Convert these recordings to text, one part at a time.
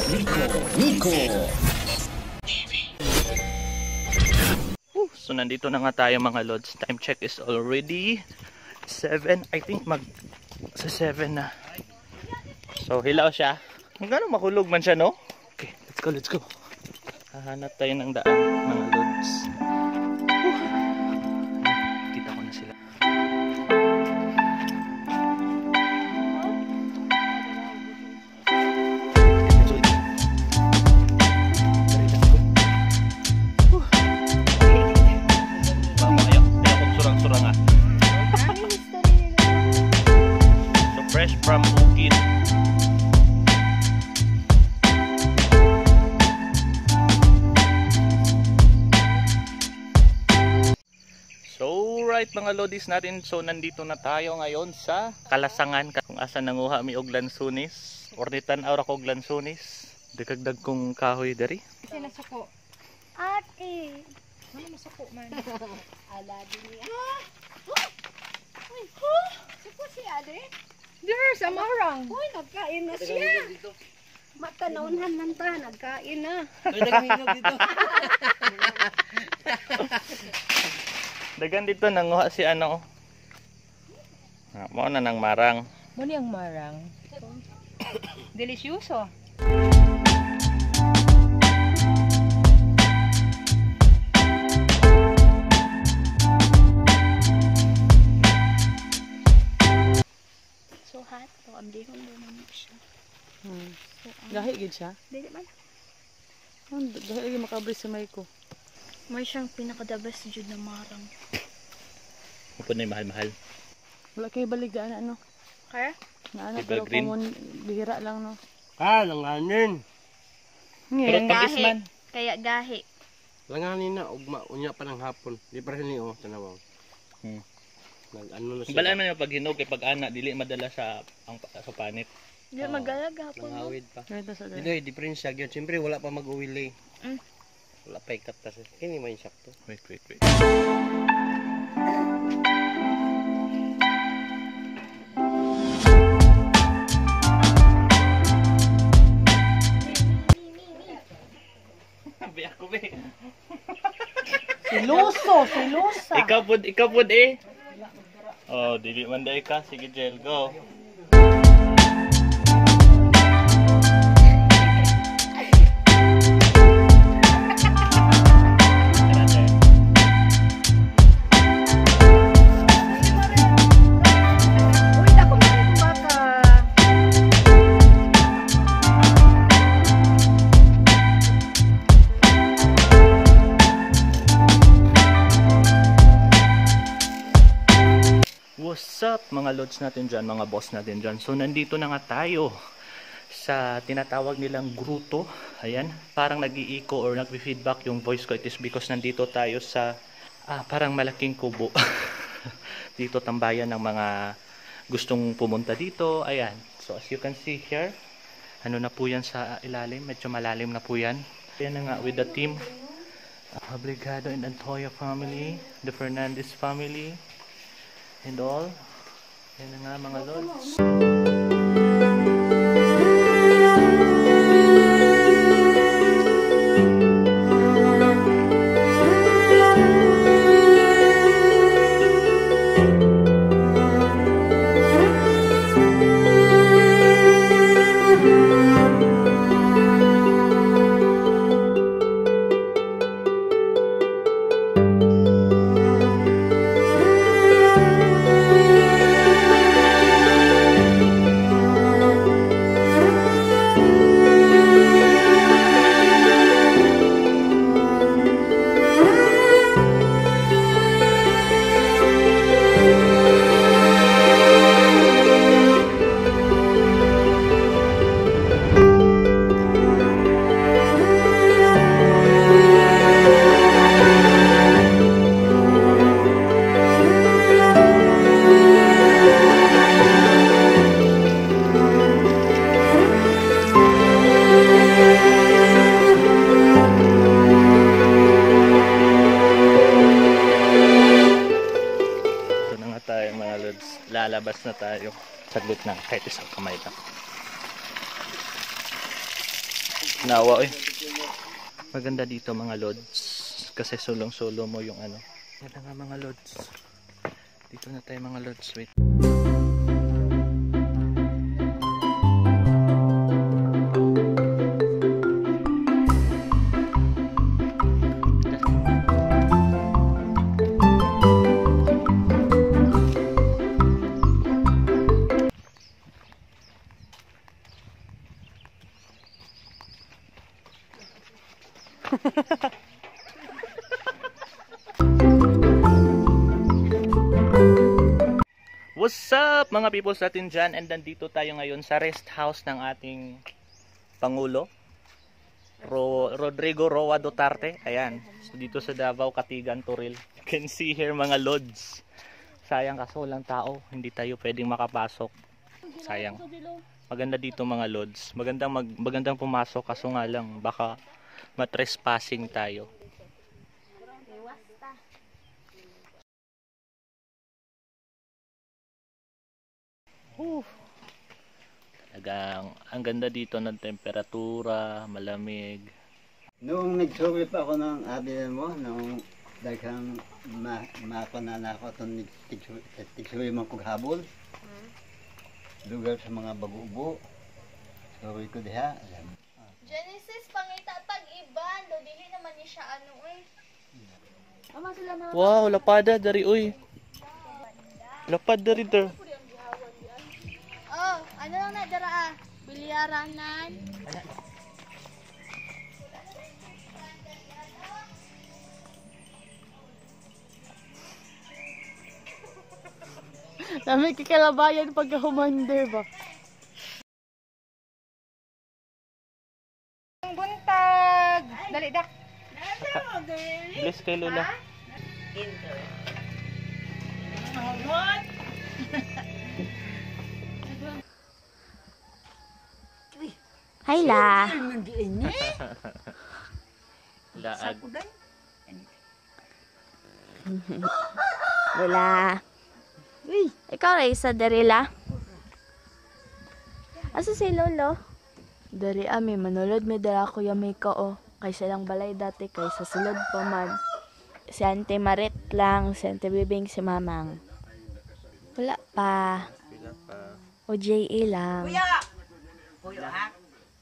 Nico. So nandito na nga tayo mga lods. Time check is already 7. I think sa 7 na. So hilaw siya. Hanggang makulog man siya, no? Okay, let's go. Hahanap tayo ng daan mga lods. Kita ko na sila. Fresh from Bukid. So right mga lodis natin, so nandito na tayo ngayon sa Kalasangan kung asa nanguha mi og lansunis or nitan-aw ra kog lansunis. Dagdag kong kahoy dari. Sila suko. Ate. Ano masuko man? Ala din niya. Suko si Ade. There's a marang. Uy, nagkain na siya. Matanawhan man ta, nagkain na. Dagan dito nanguha si ano. Mo na nang marang. Mo niyang marang. Delicioso. So hot, so amdihon mo naman siya. Gahi gid siya. Dili man. Gahi gid makabri sa may ko. May siyang pinaka-the-best jud na marang. Upo na yung mahal-mahal. Wala kay baligaan ano. Kaya? Na ano Evergreen. pero common bihira lang no. Langanin. Pero pag-isman. Kaya gahi. Langanin na ugma unya pa ng hapon. Di pa rin niyo tanaw. Nag-ano na siya. Balaan man yung paghinog kay pag-ana dili madala sa panit. Di magalaga po. Nangawid pa. Ganito sa Dito difference siya gyud. Siyempre wala pa mag-uwili. Wala pa ikat tas. Kini man sakto. Wait. Biya ko be. Silusa. Ikaw pud eh. Oh, dili man dai ka. Sige, Jel, go. Uy, ako na baka. What's up mga lods natin dyan, mga boss natin dyan. So nandito na nga tayo sa tinatawag nilang gruto. Ayan, parang nag-i-echo or nag-feedback yung voice ko. It is because nandito tayo sa parang malaking kubo. Dito tambayan ng mga gustong pumunta dito. Ayan, so as you can see here, ano na po yan sa ilalim, medyo malalim na po yan. Ayan na nga with the team, Brigado and Antoya family, the Fernandez family, and all. Yan na nga mga lods. lalabas na tayo. Saglit na, kahit isang kamay lang. Nawa eh. Maganda dito mga lods. Kasi sulong-sulo mo yung ano. Ganda nga mga lods. Dito na tayo mga lods. Wait. What's up mga peoples natin dyan? And nandito tayo ngayon sa rest house ng ating Pangulo Rodrigo Roa Duterte. Ayan, so dito sa Davao, Katigan, Turil. You can see here mga lods. Sayang kaso walang tao, hindi tayo pwedeng makapasok. Sayang. Maganda dito mga lods. Magandang pumasok kaso nga lang baka matrespassing tayo. Talagang ang ganda dito ng temperatura, malamig. Noong nagsuwi pa ako ng abi mo, noong daghang makunan ako itong tigsuwi mo kong habol. Lugar sa mga bagubo. Suwi ko diha. Genesis, pangita pag-iban. Do, dili naman niya siya ano eh. Wow, lapada dari uy. Lapad dari der. Oh, ano lang na dara ah? Bilyaranan. Dami kikalabayan pagka humander ba? Buntag. Dali dak. Bless kay Lola. Hi la. Laag. Wala. Uy, ikaw rin sa Darila? Asa si Lolo? Dari ami manulod mi dala ko yamay ka o. Kaysa lang balay dati kaysa sulod pa man. Si Ante Marit lang, si Ante Bibing, si Mamang. Wala pa. O J.A. lang.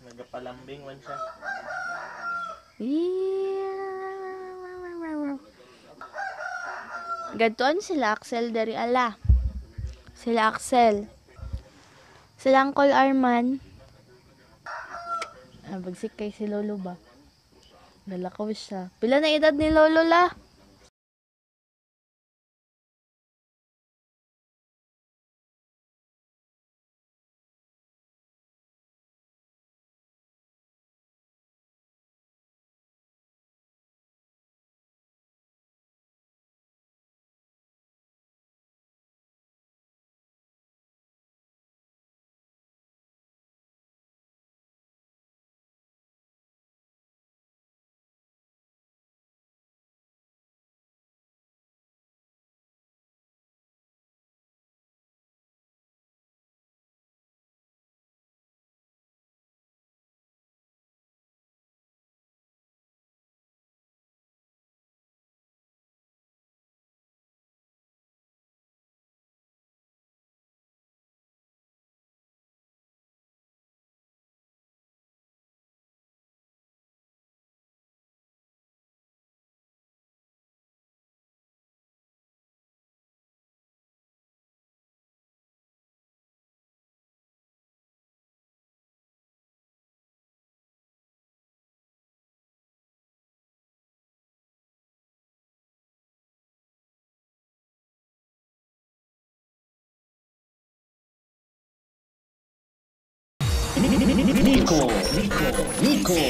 Nagapalambing man siya. Gantuan sila Axel dari ala. Sila Axel. Sila Uncle Arman. Bagsik kay si Lolo ba? Nalakaw siya. Pila na edad ni Lolo la? Nico.